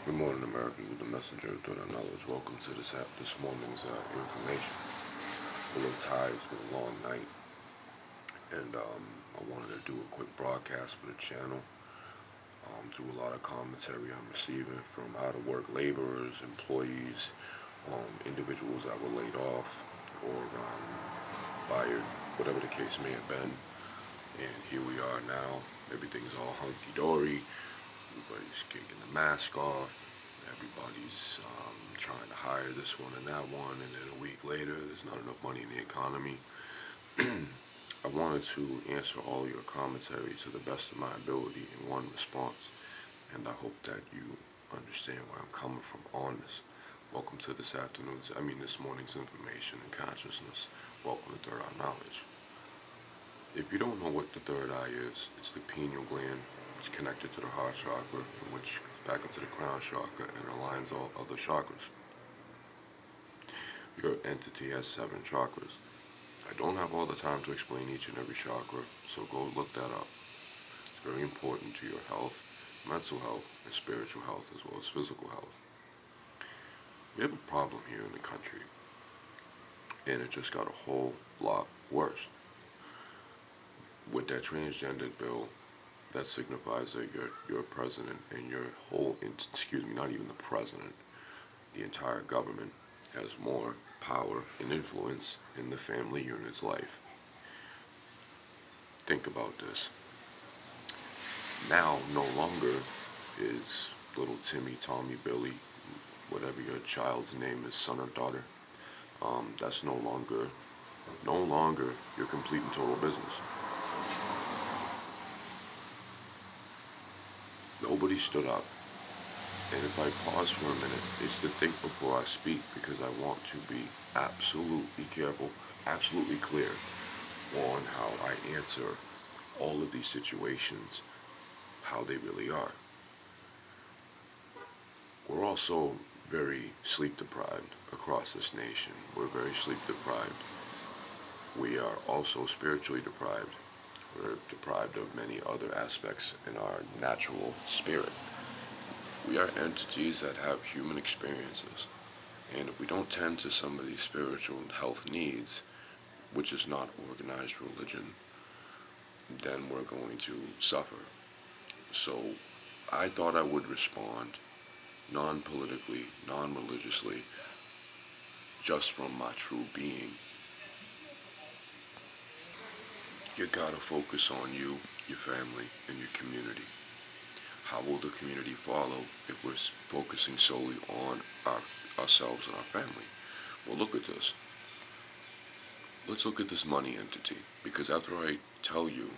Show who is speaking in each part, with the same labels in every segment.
Speaker 1: Good morning, Americans, with the messenger of thought and knowledge. Welcome to this morning's information. A little tired, it's been a long night, and I wanted to do a quick broadcast for the channel. Through a lot of commentary I'm receiving from out-of-work laborers, employees, individuals that were laid off or fired, whatever the case may have been. And here we are now. Everything's all hunky-dory. Everybody's kicking the mask off. Everybody's trying to hire this one and that one, and then a week later, there's not enough money in the economy. I wanted to answer all your commentary to the best of my ability in one response, and I hope that you understand where I'm coming from on this. Welcome to this morning's information and consciousness. Welcome to Third Eye Knowledge. If you don't know what the third eye is, it's the pineal gland. It's connected to the heart chakra, which back up to the crown chakra and aligns all other chakras. Your entity has 7 chakras. I don't have all the time to explain each and every chakra, so go look that up. It's very important to your health, mental health, and spiritual health, as well as physical health. We have a problem here in the country, and it just got a whole lot worse. With that transgender bill, that signifies that your president and your whole, not even the president, the entire government has more power and influence in the family unit's life. Think about this. Now, no longer is little Timmy, Tommy, Billy, whatever your child's name is, son or daughter, that's no longer your complete and total business. Nobody stood up. And if I pause for a minute, it's to think before I speak, because I want to be absolutely careful, absolutely clear on how I answer all of these situations, how they really are. We're also very sleep deprived across this nation. We're very sleep deprived. We are also spiritually deprived. We're deprived of many other aspects in our natural spirit. We are entities that have human experiences, and if we don't tend to some of these spiritual and health needs, which is not organized religion, then we're going to suffer. So I thought I would respond non-politically, non-religiously, just from my true being. You gotta focus on you, your family, and your community. How will the community follow if we're focusing solely on ourselves and our family? Well, look at this. Let's look at this money entity, because after I tell you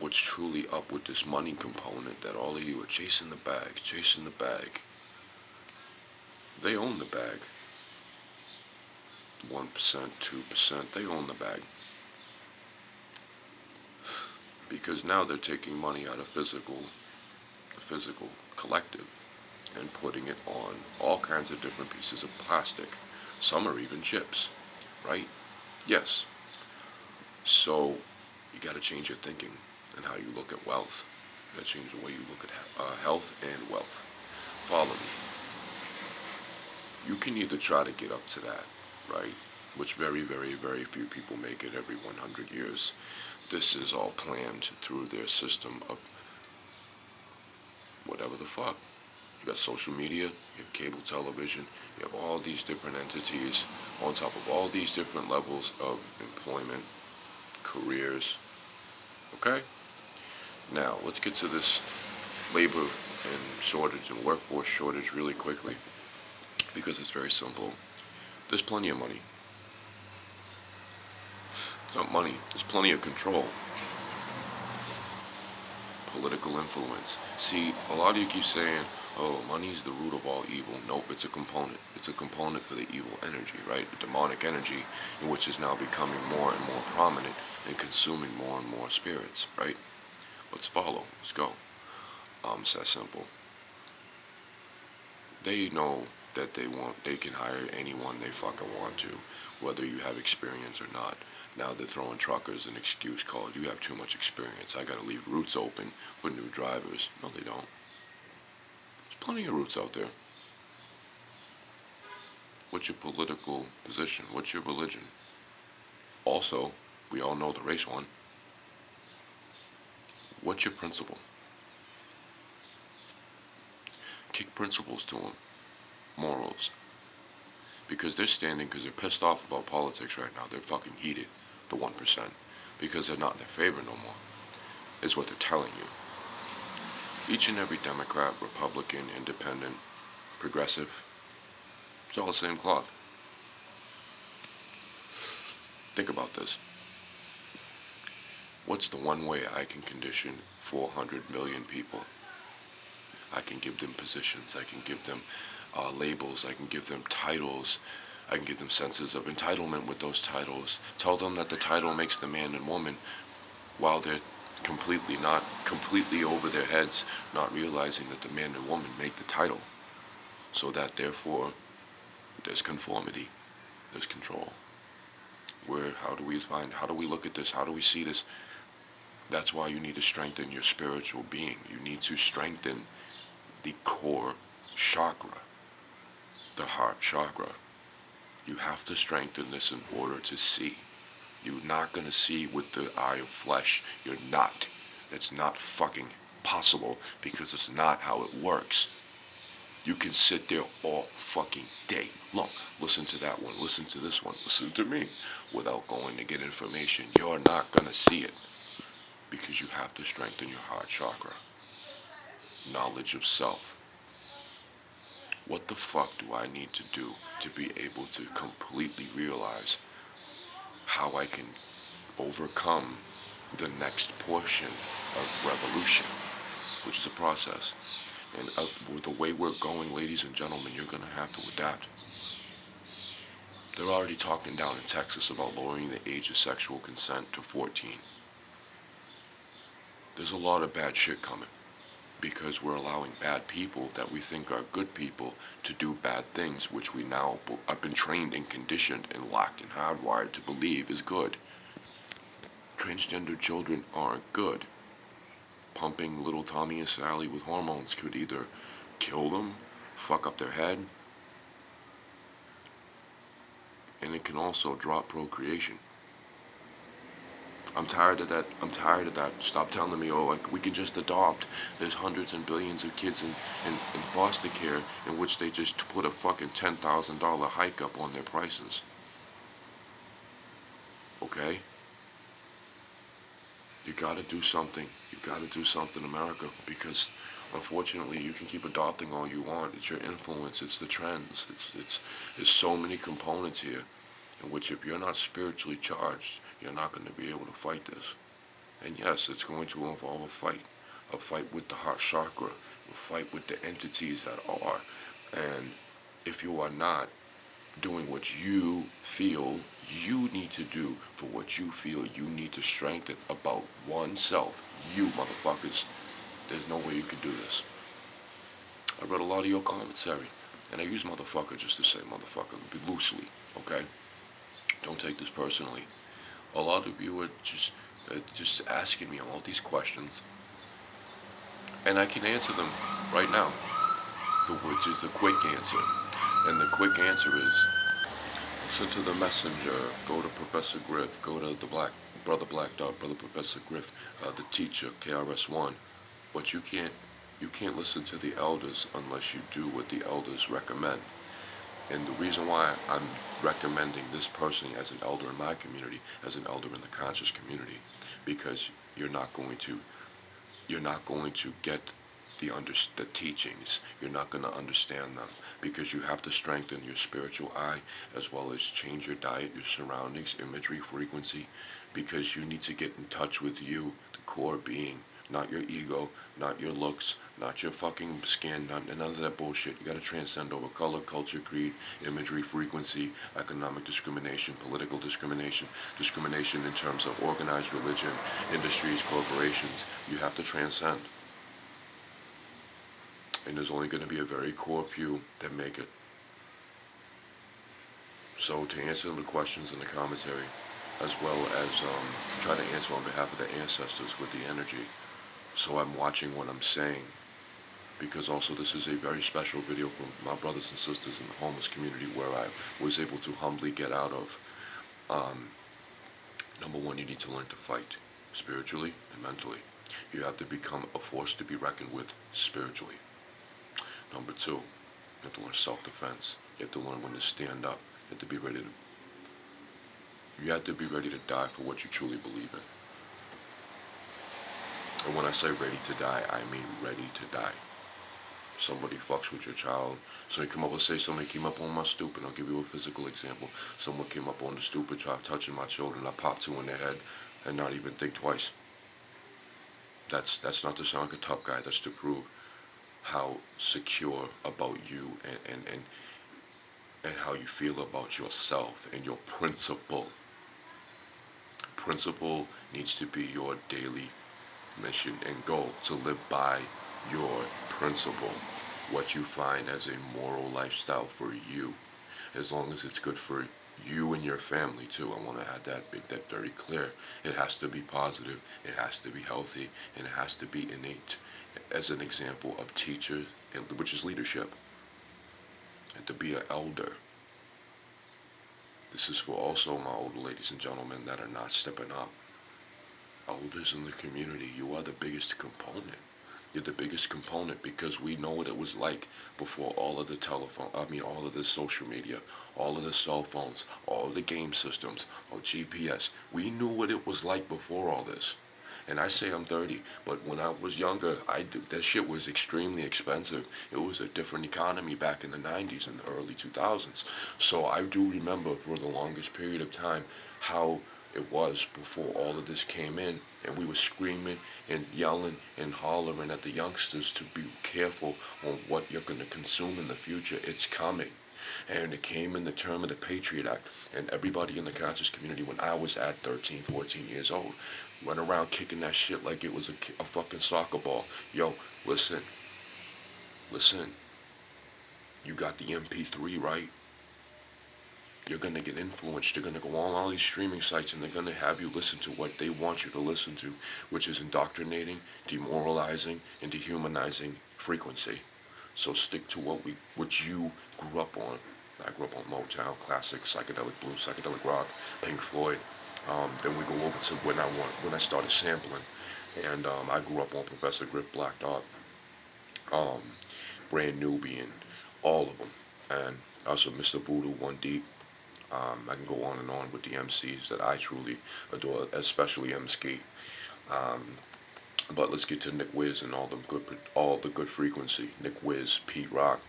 Speaker 1: what's truly up with this money component, that all of you are chasing the bag, they own the bag. 1%, 2%, they own the bag. Because now they're taking money out of the physical collective and putting it on all kinds of different pieces of plastic. Some are even chips, right? Yes. So you got to change your thinking and how you look at wealth. You got to change the way you look at health and wealth. Follow me. You can either try to get up to that, right? Which very, very, very few people make it every 100 years. This is all planned through their system of whatever the fuck. You got social media, you have cable television, you have all these different entities on top of all these different levels of employment, careers. Okay? Now, let's get to this labor and shortage and workforce shortage really quickly, because it's very simple. There's plenty of money. It's not money, there's plenty of control. Political influence. See, a lot of you keep saying, oh, money is the root of all evil. Nope, it's a component. It's a component for the evil energy, right? The demonic energy, in which is now becoming more and more prominent and consuming more and more spirits, right? Let's follow. Let's go. It's that simple. They know that they can hire anyone they fucking want to, whether you have experience or not. Now they're throwing truckers an excuse called, you have too much experience. I gotta leave routes open for new drivers. No, they don't. There's plenty of roots out there. What's your political position? What's your religion? Also, we all know the race one. What's your principle? Kick principles to them. Morals. Because they're standing, because they're pissed off about politics right now. They're fucking heated, the 1%. Because they're not in their favor no more. Is what they're telling you. Each and every Democrat, Republican, Independent, Progressive, it's all the same cloth. Think about this. What's the one way I can condition 400 million people? I can give them positions, I can give them labels, I can give them titles, I can give them senses of entitlement with those titles, tell them that the title makes the man and woman, while they're completely over their heads, not realizing that the man and woman make the title, so that therefore there's conformity, there's control. How do we look at this, how do we see this? That's why you need to strengthen your spiritual being. You need to strengthen the core chakra, the heart chakra. You have to strengthen this in order to see. You're not going to see with the eye of flesh. You're not. It's not fucking possible, because it's not how it works. You can sit there all fucking day long. Listen to that one, listen to this one, listen to me, without going to get information. You're not going to see it, because you have to strengthen your heart chakra. Knowledge of self. What the fuck do I need to do to be able to completely realize how I can overcome the next portion of revolution, which is a process. And with the way we're going, ladies and gentlemen, you're going to have to adapt. They're already talking down in Texas about lowering the age of sexual consent to 14. There's a lot of bad shit coming, because we're allowing bad people that we think are good people to do bad things, which we now have been trained and conditioned and locked and hardwired to believe is good. Transgender children aren't good. Pumping little Tommy and Sally with hormones could either kill them, fuck up their head, and it can also drop procreation. I'm tired of that. Stop telling me, oh, we can just adopt. There's hundreds and billions of kids in foster care, in which they just put a fucking $10,000 hike up on their prices. Okay? You gotta do something. You gotta do something, America, because unfortunately you can keep adopting all you want. It's your influence, it's the trends, there's so many components here, in which if you're not spiritually charged, you're not going to be able to fight this. And yes, it's going to involve a fight with the heart chakra, a fight with the entities that are. And if you are not doing what you feel you need to do for what you feel you need to strengthen about oneself, you motherfuckers, there's no way you can do this. I read a lot of your commentary, and I use motherfucker just to say motherfucker loosely, okay? Don't take this personally. A lot of you are just asking me all these questions, and I can answer them right now, which is a quick answer. And the quick answer is, listen to the messenger, go to Professor Griff, go to the Brother Black Dog, Brother Professor Griff, the teacher, KRS-One. But you can't listen to the elders unless you do what the elders recommend. And the reason why I'm recommending this person as an elder in my community, as an elder in the conscious community, because you're not going to get the teachings. You're not going to understand them, because you have to strengthen your spiritual eye, as well as change your diet, your surroundings, imagery, frequency, because you need to get in touch with you, the core being, not your ego, not your looks, not your fucking skin, none of that bullshit. You gotta transcend over color, culture, creed, imagery, frequency, economic discrimination, political discrimination, discrimination in terms of organized religion, industries, corporations. You have to transcend. And there's only going to be a very core few that make it. So to answer the questions in the commentary, as well as try to answer on behalf of the ancestors with the energy, so I'm watching what I'm saying, because also this is a very special video for my brothers and sisters in the homeless community, where I was able to humbly get out of. Number one, you need to learn to fight spiritually and mentally. You have to become a force to be reckoned with spiritually. Number two, you have to learn self-defense. You have to learn when to stand up. You have to be ready to die for what you truly believe in. And when I say ready to die, I mean ready to die. Somebody fucks with your child. Somebody come up, let's say somebody came up on my stoop, and I'll give you a physical example. Someone came up on the stoop and tried touching my children. I popped two in their head and not even think twice. That's not to sound like a tough guy. That's to prove how secure about you and how you feel about yourself and your principle. Principle needs to be your daily mission and goal, to live by your principle, what you find as a moral lifestyle for you, as long as it's good for you and your family too. I want to add that, make that very clear. It has to be positive, it has to be healthy, and it has to be innate. As an example of teachers, which is leadership, and to be an elder. This is for also my older ladies and gentlemen that are not stepping up. Elders in the community, you are the biggest component. You're the biggest component, because we know what it was like before all of the all of the social media, all of the cell phones, all of the game systems, or GPS. We knew what it was like before all this. And I say I'm 30, but when I was younger, that shit was extremely expensive. It was a different economy back in the 90s and the early 2000s. So I do remember for the longest period of time how it was before all of this came in, and we were screaming and yelling and hollering at the youngsters to be careful on what you're going to consume in the future. It's coming. And it came in the term of the Patriot Act, and everybody in the conscious community, when I was at 13, 14 years old, run around kicking that shit like it was a fucking soccer ball. Yo, listen, you got the MP3, right? You're going to get influenced. They're going to go on all these streaming sites, and they're going to have you listen to what they want you to listen to, which is indoctrinating, demoralizing, and dehumanizing frequency. So stick to what you grew up on. I grew up on Motown, classic, psychedelic blues, psychedelic rock, Pink Floyd. Then we go over to when I started sampling, and I grew up on Professor Griff, Black Dot, Brand Nubian, all of them, and also Mr. Voodoo, One Deep. I can go on and on with the MCs that I truly adore, especially MC. But let's get to Nick Wiz and all the good frequency. Nick Wiz, Pete Rock.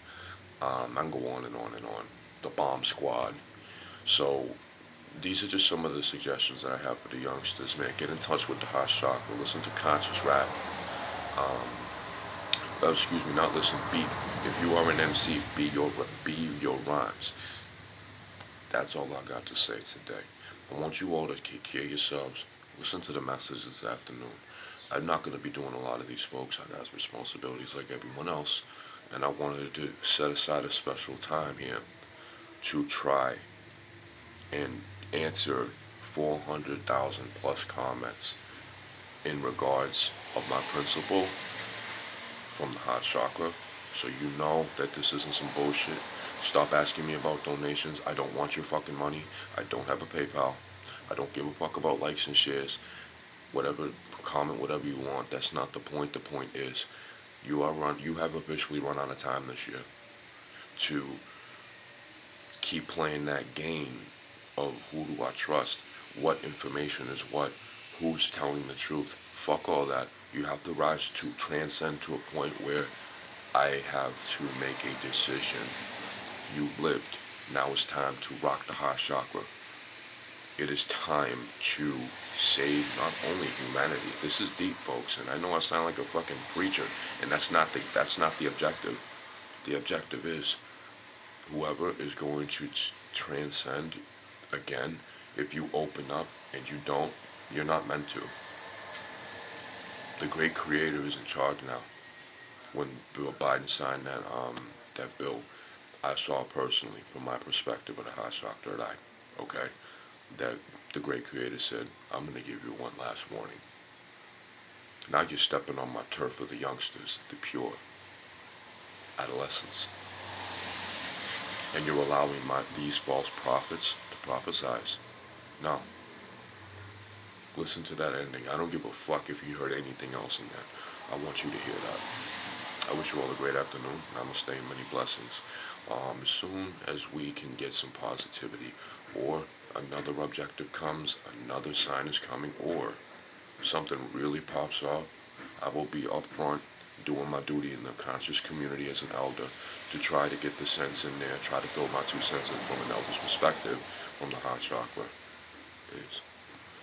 Speaker 1: I can go on and on and on. The Bomb Squad. So these are just some of the suggestions that I have for the youngsters, man. Get in touch with the heart chakra. Listen to conscious rap. Not listen. Beat. If you are an MC, be your rhymes. That's all I got to say today. I want you all to take care of yourselves. Listen to the message this afternoon. I'm not going to be doing a lot of these folks. I got responsibilities like everyone else. And I wanted to set aside a special time here to try and answer 400,000 plus comments in regards of my principle from the heart chakra. So you know that this isn't some bullshit. Stop asking me about donations. I don't want your fucking money. I don't have a PayPal. I don't give a fuck about likes and shares. Whatever, comment whatever you want. That's not the point. The point is, you have officially run out of time this year to keep playing that game of who do I trust, what information is what, who's telling the truth. Fuck all that. You have to rise to transcend to a point where I have to make a decision. You lived. Now it's time to rock the heart chakra. It is time to save not only humanity. This is deep, folks, and I know I sound like a fucking preacher, and that's not the objective. The objective is whoever is going to transcend. Again, if you open up and you don't, you're not meant to. The great creator is in charge now. When Bill Biden signed that bill, I saw personally, from my perspective of the heart chakra, that the great creator said, I'm going to give you one last warning. Now you're stepping on my turf of the youngsters, the pure. adolescence. And you're allowing these false prophets to prophesize. No. Listen to that ending. I don't give a fuck if you heard anything else in that. I want you to hear that. I wish you all a great afternoon. Namaste and many blessings. As soon as we can get some positivity, or another objective comes, another sign is coming, or something really pops up, I will be upfront doing my duty in the conscious community as an elder to try to get the sense in there, try to throw my 2 cents in from an elder's perspective from the heart chakra. Peace.